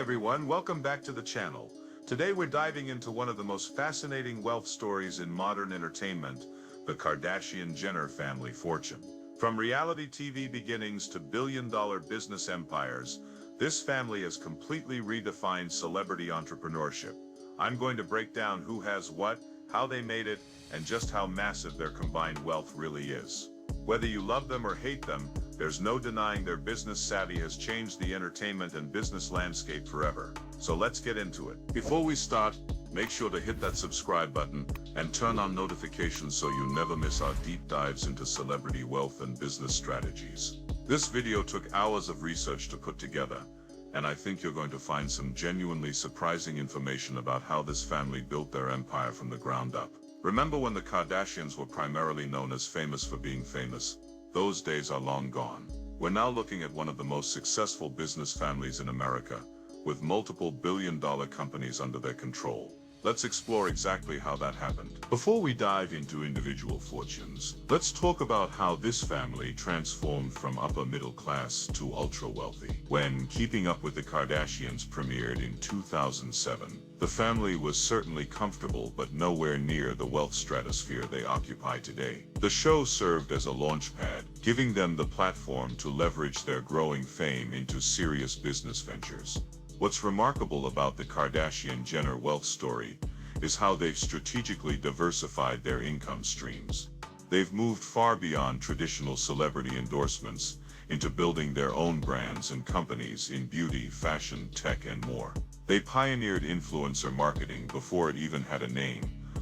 everyone, welcome back to the channel. Today we're diving into one of the most fascinating wealth stories in modern entertainment, the Kardashian-Jenner family fortune. From reality TV beginnings to billion-dollar business empires, this family has completely redefined celebrity entrepreneurship. I'm going to break down who has what, how they made it, and just how massive their combined wealth really is. Whether you love them or hate them, there's no denying their business savvy has changed the entertainment and business landscape forever. So let's get into it. Before we start, make sure to hit that subscribe button and turn on notifications so you never miss our deep dives into celebrity wealth and business strategies. This video took hours of research to put together, and I think you're going to find some genuinely surprising information about how this family built their empire from the ground up. Remember when the Kardashians were primarily known as famous for being famous? Those days are long gone. We're now looking at one of the most successful business families in America, with multiple billion-dollar companies under their control. Let's explore exactly how that happened. Before we dive into individual fortunes, let's talk about how this family transformed from upper middle class to ultra-wealthy. When Keeping Up with the Kardashians premiered in 2007, the family was certainly comfortable but nowhere near the wealth stratosphere they occupy today. The show served as a launchpad, giving them the platform to leverage their growing fame into serious business ventures. What's remarkable about the Kardashian-Jenner wealth story is how they've strategically diversified their income streams. They've moved far beyond traditional celebrity endorsements into building their own brands and companies in beauty, fashion, tech, and more. They pioneered influencer marketing before it even had a name,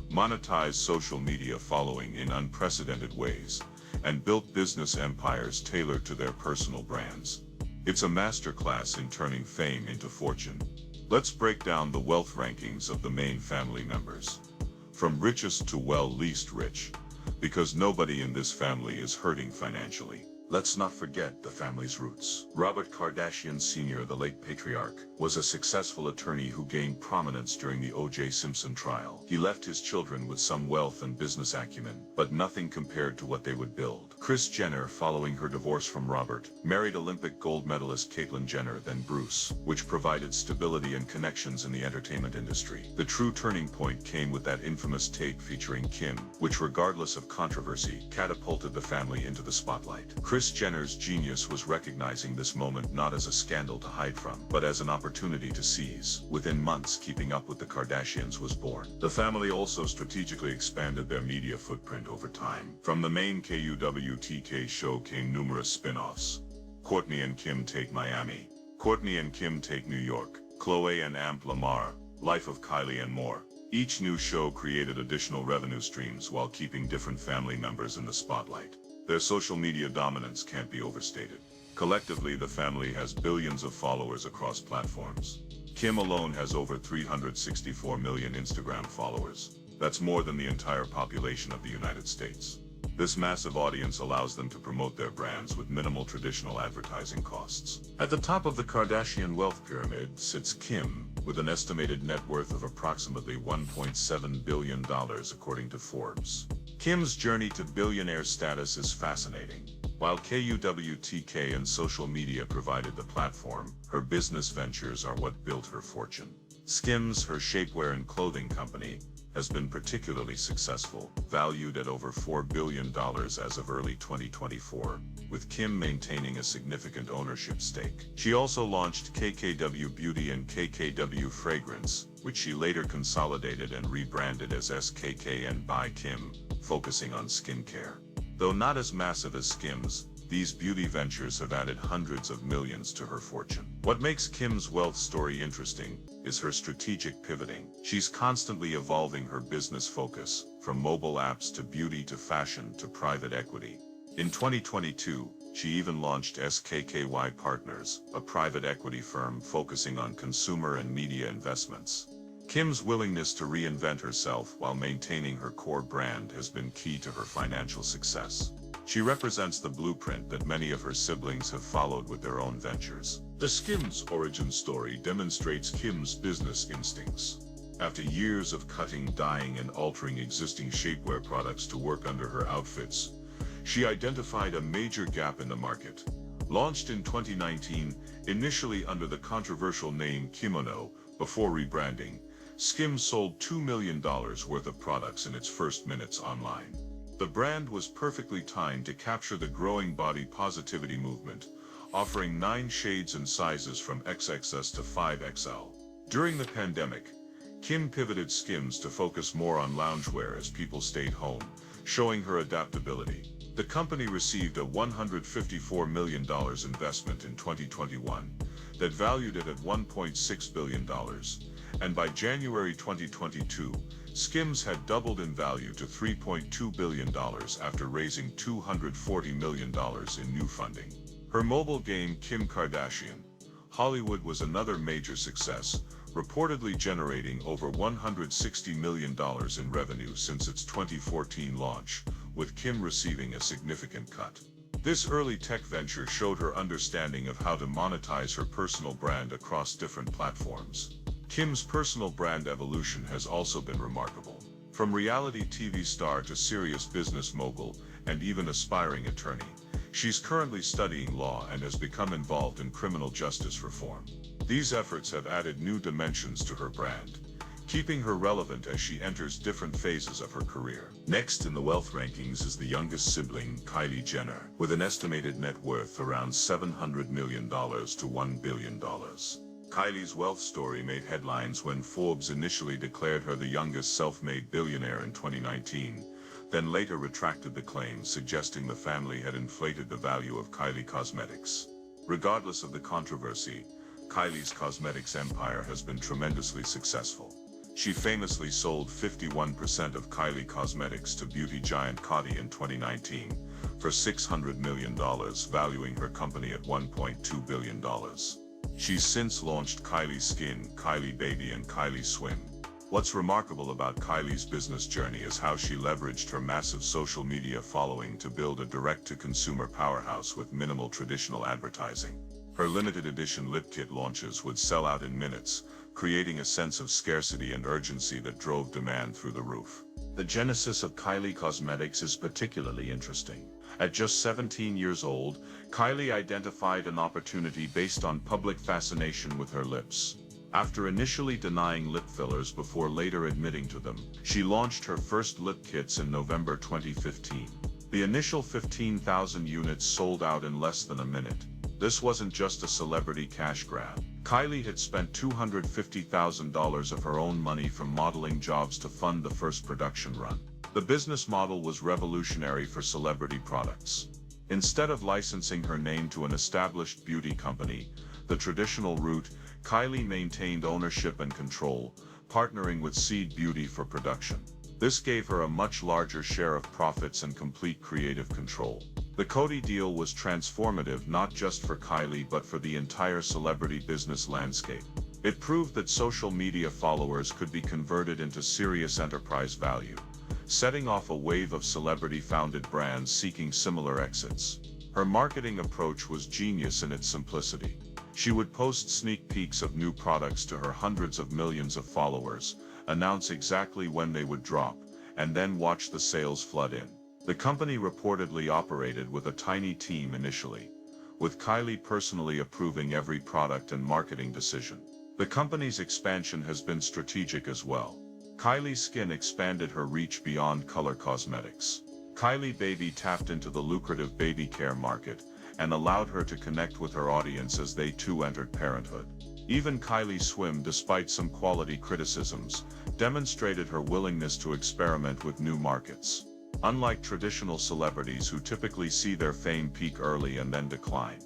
monetized social media following in unprecedented ways, and built business empires tailored to their personal brands. It's a masterclass in turning fame into fortune. Let's break down the wealth rankings of the main family members, from richest to least rich, because nobody in this family is hurting financially. Let's not forget the family's roots. Robert Kardashian Sr., the late patriarch, was a successful attorney who gained prominence during the O.J. Simpson trial. He left his children with some wealth and business acumen, but nothing compared to what they would build. Kris Jenner, following her divorce from Robert, married Olympic gold medalist Caitlyn Jenner, then Bruce, which provided stability and connections in the entertainment industry. The true turning point came with that infamous tape featuring Kim, which, regardless of controversy, catapulted the family into the spotlight. Kris Jenner's genius was recognizing this moment not as a scandal to hide from, but as an opportunity to seize. Within months, Keeping Up with the Kardashians was born. The family also strategically expanded their media footprint over time. From the main KUWTK show came numerous spin-offs. Kourtney and Kim Take Miami, Kourtney and Kim Take New York, Khloe and Amp Lamar, Life of Kylie, and more. Each new show created additional revenue streams while keeping different family members in the spotlight. Their social media dominance can't be overstated. Collectively, the family has billions of followers across platforms. Kim alone has over 364 million Instagram followers. That's more than the entire population of the United States. This massive audience allows them to promote their brands with minimal traditional advertising costs. At the top of the Kardashian wealth pyramid sits Kim, with an estimated net worth of approximately $1.7 billion according to Forbes. Kim's journey to billionaire status is fascinating. While KUWTK and social media provided the platform, her business ventures are what built her fortune. SKIMS, her shapewear and clothing company, has been particularly successful, valued at over $4 billion as of early 2024, with Kim maintaining a significant ownership stake. She also launched KKW Beauty and KKW Fragrance, which she later consolidated and rebranded as SKK and by Kim, focusing on skincare. Though not as massive as SKIMS, these beauty ventures have added hundreds of millions to her fortune. What makes Kim's wealth story interesting is her strategic pivoting. She's constantly evolving her business focus, from mobile apps to beauty to fashion to private equity. In 2022, she even launched SKKY Partners, a private equity firm focusing on consumer and media investments. Kim's willingness to reinvent herself while maintaining her core brand has been key to her financial success. She represents the blueprint that many of her siblings have followed with their own ventures. The SKIMS origin story demonstrates Kim's business instincts. After years of cutting, dyeing, and altering existing shapewear products to work under her outfits, she identified a major gap in the market: Launched in 2019, initially under the controversial name Kimono, before rebranding, SKIMS sold $2 million worth of products in its first minutes online. The brand was perfectly timed to capture the growing body positivity movement, offering 9 shades and sizes from XXS to 5XL. During the pandemic, Kim pivoted SKIMS to focus more on loungewear as people stayed home, showing her adaptability. The company received a $154 million investment in 2021 that valued it at $1.6 billion, and by January 2022, SKIMS had doubled in value to $3.2 billion after raising $240 million in new funding. Her mobile game Kim Kardashian Hollywood was another major success, reportedly generating over $160 million in revenue since its 2014 launch, with Kim receiving a significant cut. This early tech venture showed her understanding of how to monetize her personal brand across different platforms. Kim's personal brand evolution has also been remarkable. From reality TV star to serious business mogul and even aspiring attorney, she's currently studying law and has become involved in criminal justice reform. These efforts have added new dimensions to her brand, keeping her relevant as she enters different phases of her career. Next in the wealth rankings is the youngest sibling, Kylie Jenner, with an estimated net worth around $700 million to $1 billion. Kylie's wealth story made headlines when Forbes initially declared her the youngest self-made billionaire in 2019, then later retracted the claim, suggesting the family had inflated the value of Kylie Cosmetics. Regardless of the controversy, Kylie's cosmetics empire has been tremendously successful. She famously sold 51% of Kylie Cosmetics to beauty giant Coty in 2019 for $600 million, valuing her company at $1.2 billion. She's since launched Kylie Skin, Kylie Baby and Kylie Swim. What's remarkable about Kylie's business journey is how she leveraged her massive social media following to build a direct-to-consumer powerhouse with minimal traditional advertising. Her limited edition lip kit launches would sell out in minutes, creating a sense of scarcity and urgency that drove demand through the roof. The genesis of Kylie Cosmetics is particularly interesting. At just 17 years old, Kylie identified an opportunity based on public fascination with her lips. After initially denying lip fillers before later admitting to them, she launched her first lip kits in November 2015. The initial 15,000 units sold out in less than a minute. This wasn't just a celebrity cash grab. Kylie had spent $250,000 of her own money from modeling jobs to fund the first production run. The business model was revolutionary for celebrity products. Instead of licensing her name to an established beauty company, the traditional route, Kylie maintained ownership and control, partnering with Seed Beauty for production. This gave her a much larger share of profits and complete creative control. The Coty deal was transformative not just for Kylie but for the entire celebrity business landscape. It proved that social media followers could be converted into serious enterprise value, setting off a wave of celebrity-founded brands seeking similar exits. Her marketing approach was genius in its simplicity. She would post sneak peeks of new products to her hundreds of millions of followers, announce exactly when they would drop, and then watch the sales flood in. The company reportedly operated with a tiny team initially, with Kylie personally approving every product and marketing decision. The company's expansion has been strategic as well. Kylie Skin expanded her reach beyond color cosmetics. Kylie Baby tapped into the lucrative baby care market and allowed her to connect with her audience as they too entered parenthood. Even Kylie Swim, despite some quality criticisms, demonstrated her willingness to experiment with new markets. Unlike traditional celebrities who typically see their fame peak early and then decline,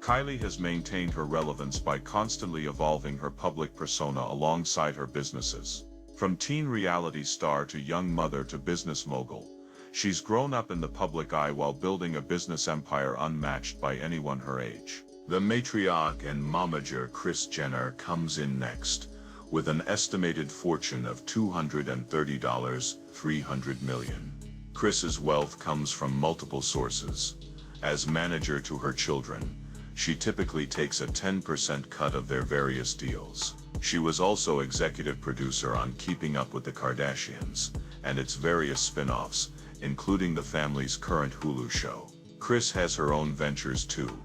Kylie has maintained her relevance by constantly evolving her public persona alongside her businesses. From teen reality star to young mother to business mogul, she's grown up in the public eye while building a business empire unmatched by anyone her age. The matriarch and momager Kris Jenner comes in next, with an estimated fortune of $230, $300 million. Kris's wealth comes from multiple sources. As manager to her children, she typically takes a 10% cut of their various deals. She was also executive producer on Keeping Up with the Kardashians and its various spin-offs, including the family's current Hulu show. Kris has her own ventures too,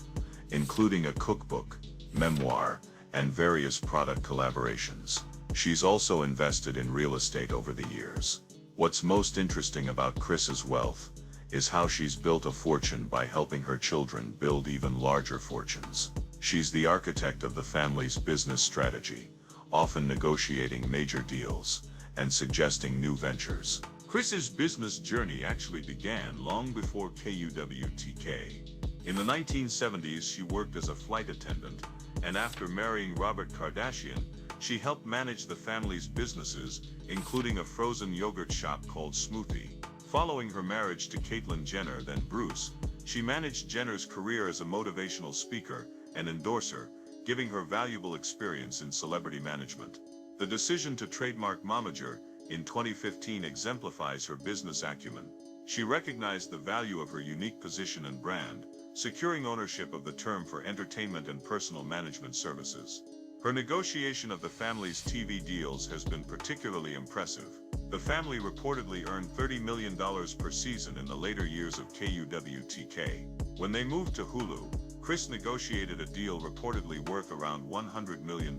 including a cookbook, memoir, and various product collaborations. She's also invested in real estate over the years. What's most interesting about Kris's wealth is how she's built a fortune by helping her children build even larger fortunes. She's the architect of the family's business strategy, often negotiating major deals and suggesting new ventures. Kris's business journey actually began long before KUWTK. In the 1970s, she worked as a flight attendant, and after marrying Robert Kardashian, she helped manage the family's businesses, including a frozen yogurt shop called Smoothie. Following her marriage to Jenner, then Bruce, she managed Jenner's career as a motivational speaker and endorser, giving her valuable experience in celebrity management. The decision to trademark momager in 2015 exemplifies her business acumen. She recognized the value of her unique position and brand, securing ownership of the term for entertainment and personal management services. Her negotiation of the family's TV deals has been particularly impressive. The family reportedly earned $30 million per season in the later years of KUWTK. When they moved to Hulu, Kris negotiated a deal reportedly worth around $100 million.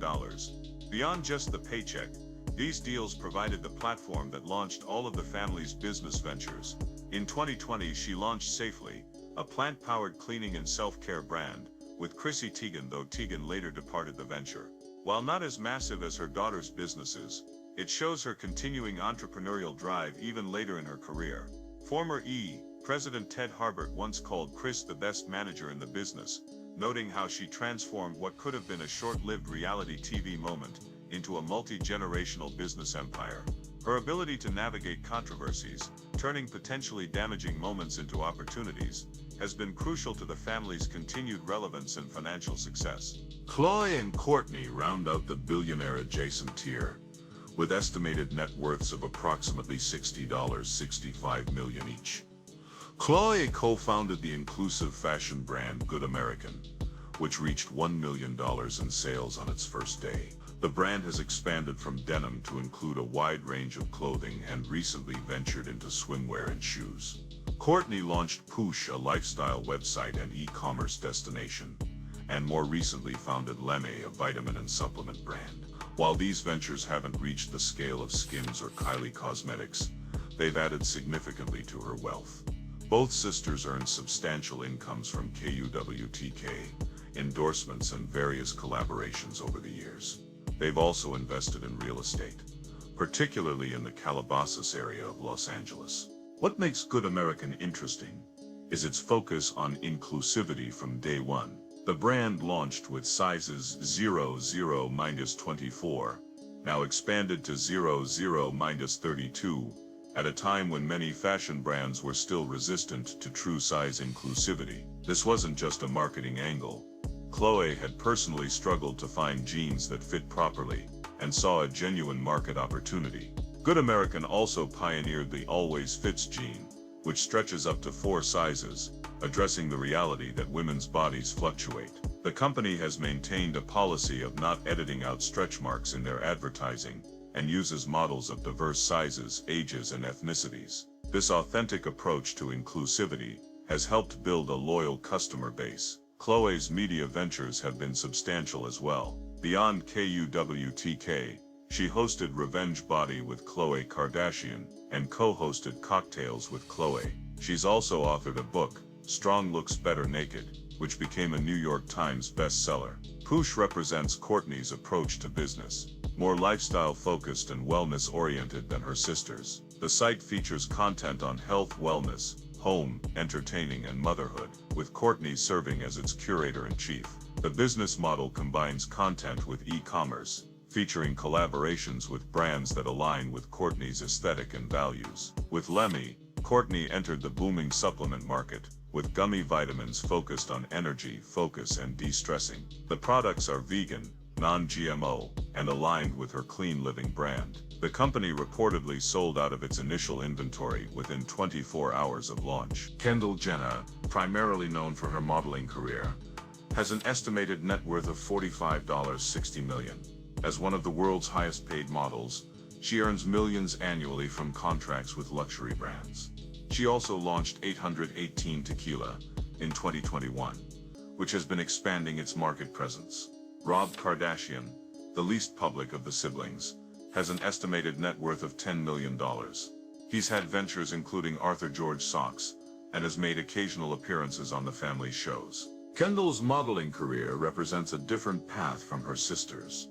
Beyond just the paycheck, these deals provided the platform that launched all of the family's business ventures. In 2020, she launched Safely, a plant-powered cleaning and self-care brand, with Chrissy Teigen, though Teigen later departed the venture. While not as massive as her daughter's businesses, it shows her continuing entrepreneurial drive even later in her career. Former President Ted Harbert once called Kris the best manager in the business, noting how she transformed what could have been a short-lived reality TV moment into a multi-generational business empire. Her ability to navigate controversies, turning potentially damaging moments into opportunities, has been crucial to the family's continued relevance and financial success. Khloe and Kourtney round out the billionaire-adjacent tier, with estimated net worths of approximately $65 million each. Khloe co-founded the inclusive fashion brand Good American, which reached $1 million in sales on its first day. The brand has expanded from denim to include a wide range of clothing and recently ventured into swimwear and shoes. Kourtney launched Poosh, a lifestyle website and e-commerce destination, and more recently founded Lemme, a vitamin and supplement brand. While these ventures haven't reached the scale of SKIMS or Kylie Cosmetics, they've added significantly to her wealth. Both sisters earned substantial incomes from KUWTK, endorsements and various collaborations over the years. They've also invested in real estate, particularly in the Calabasas area of Los Angeles. What makes Good American interesting is its focus on inclusivity from day one. The brand launched with sizes 00-24, now expanded to 00-32, at a time when many fashion brands were still resistant to true size inclusivity. This wasn't just a marketing angle. Khloe had personally struggled to find jeans that fit properly, and saw a genuine market opportunity. Good American also pioneered the Always Fits jean, which stretches up to 4 sizes, addressing the reality that women's bodies fluctuate. The company has maintained a policy of not editing out stretch marks in their advertising, and uses models of diverse sizes, ages, and ethnicities. This authentic approach to inclusivity has helped build a loyal customer base. Khloe's media ventures have been substantial as well. Beyond KUWTK, she hosted Revenge Body with Khloe Kardashian, and co-hosted Cocktails with Khloe. She's also authored a book, Strong Looks Better Naked, which became a New York Times bestseller. Poosh represents Kourtney's approach to business, more lifestyle-focused and wellness-oriented than her sisters. The site features content on health, wellness, home, entertaining, and motherhood, with Kourtney serving as its curator-in-chief. The business model combines content with e-commerce, featuring collaborations with brands that align with Kourtney's aesthetic and values. With Lemme, Kourtney entered the booming supplement market, with gummy vitamins focused on energy, focus, and de-stressing. The products are vegan, non-GMO, and aligned with her clean living brand. The company reportedly sold out of its initial inventory within 24 hours of launch. Kendall Jenner, primarily known for her modeling career, has an estimated net worth of $60 million. As one of the world's highest paid models, she earns millions annually from contracts with luxury brands. She also launched 818 Tequila in 2021, which has been expanding its market presence. Rob Kardashian, the least public of the siblings, has an estimated net worth of $10 million. He's had ventures including Arthur George Socks, and has made occasional appearances on the family shows. Kendall's modeling career represents a different path from her sisters.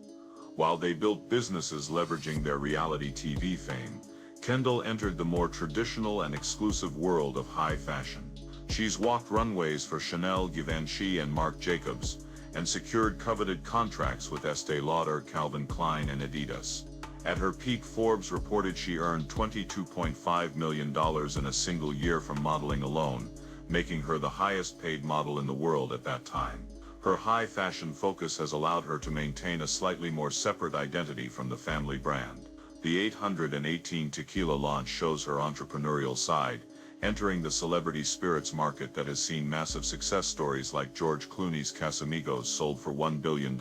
While they built businesses leveraging their reality TV fame, Kendall entered the more traditional and exclusive world of high fashion. She's walked runways for Chanel, Givenchy, and Marc Jacobs, and secured coveted contracts with Estée Lauder, Calvin Klein, and Adidas. At her peak, Forbes reported she earned $22.5 million in a single year from modeling alone, making her the highest-paid model in the world at that time. Her high fashion focus has allowed her to maintain a slightly more separate identity from the family brand. The 818 tequila launch shows her entrepreneurial side, entering the celebrity spirits market that has seen massive success stories like George Clooney's Casamigos sold for $1 billion,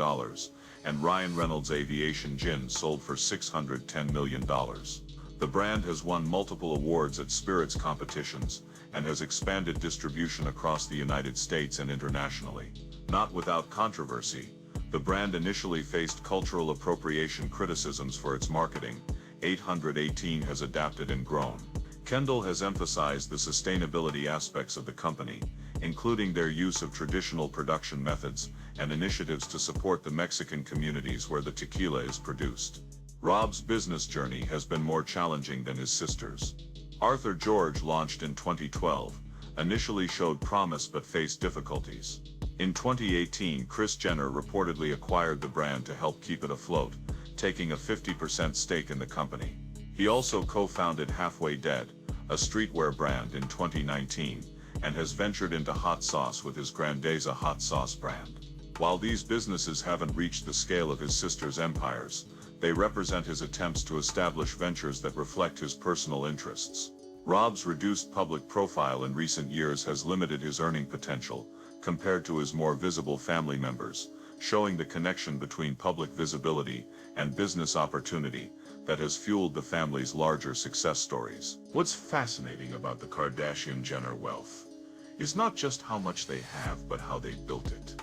and Ryan Reynolds' Aviation Gin sold for $610 million. The brand has won multiple awards at spirits competitions, and has expanded distribution across the United States and internationally. Not without controversy, the brand initially faced cultural appropriation criticisms for its marketing. 818 has adapted and grown. Kendall has emphasized the sustainability aspects of the company, including their use of traditional production methods and initiatives to support the Mexican communities where the tequila is produced. Rob's business journey has been more challenging than his sisters'. Arthur George, launched in 2012, initially showed promise but faced difficulties. In 2018, Kris Jenner reportedly acquired the brand to help keep it afloat, taking a 50% stake in the company. He also co-founded Halfway Dead, a streetwear brand, in 2019, and has ventured into hot sauce with his Grandeza hot sauce brand. While these businesses haven't reached the scale of his sisters' empires, they represent his attempts to establish ventures that reflect his personal interests. Rob's reduced public profile in recent years has limited his earning potential, compared to his more visible family members, showing the connection between public visibility and business opportunity that has fueled the family's larger success stories. What's fascinating about the Kardashian-Jenner wealth is not just how much they have, but how they built it.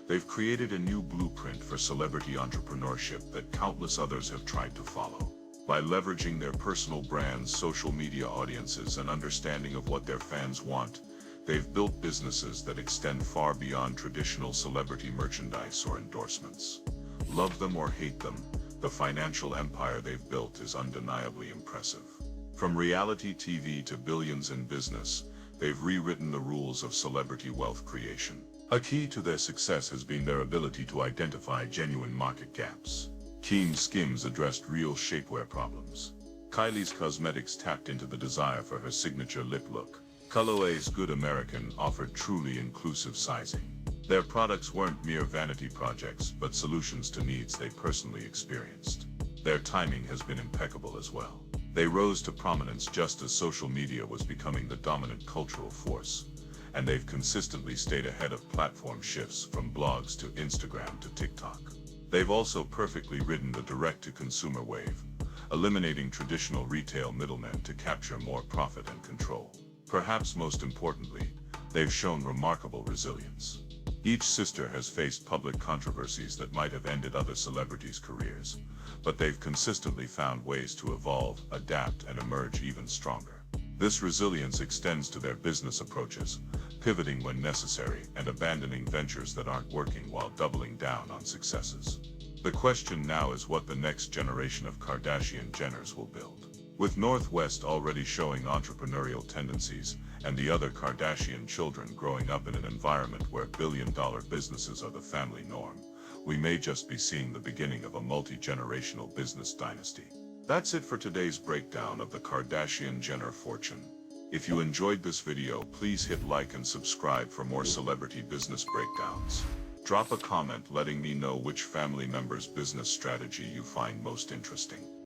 They've created a new blueprint for celebrity entrepreneurship that countless others have tried to follow. By leveraging their personal brands, social media audiences, and understanding of what their fans want, they've built businesses that extend far beyond traditional celebrity merchandise or endorsements. Love them or hate them, the financial empire they've built is undeniably impressive. From reality TV to billions in business, they've rewritten the rules of celebrity wealth creation. A key to their success has been their ability to identify genuine market gaps. SKIMS addressed real shapewear problems. Kylie Cosmetics tapped into the desire for her signature lip look. Colorway's Good American offered truly inclusive sizing. Their products weren't mere vanity projects, but solutions to needs they personally experienced. Their timing has been impeccable as well. They rose to prominence just as social media was becoming the dominant cultural force, and they've consistently stayed ahead of platform shifts from blogs to Instagram to TikTok. They've also perfectly ridden the direct-to-consumer wave, eliminating traditional retail middlemen to capture more profit and control. Perhaps most importantly, they've shown remarkable resilience. Each sister has faced public controversies that might have ended other celebrities' careers, but they've consistently found ways to evolve, adapt, and emerge even stronger. This resilience extends to their business approaches, pivoting when necessary and abandoning ventures that aren't working while doubling down on successes. The question now is what the next generation of Kardashian-Jenners will build. With Northwest already showing entrepreneurial tendencies, and the other Kardashian children growing up in an environment where billion-dollar businesses are the family norm, we may just be seeing the beginning of a multi-generational business dynasty. That's it for today's breakdown of the Kardashian-Jenner fortune. If you enjoyed this video, please hit like and subscribe for more celebrity business breakdowns. Drop a comment letting me know which family member's business strategy you find most interesting.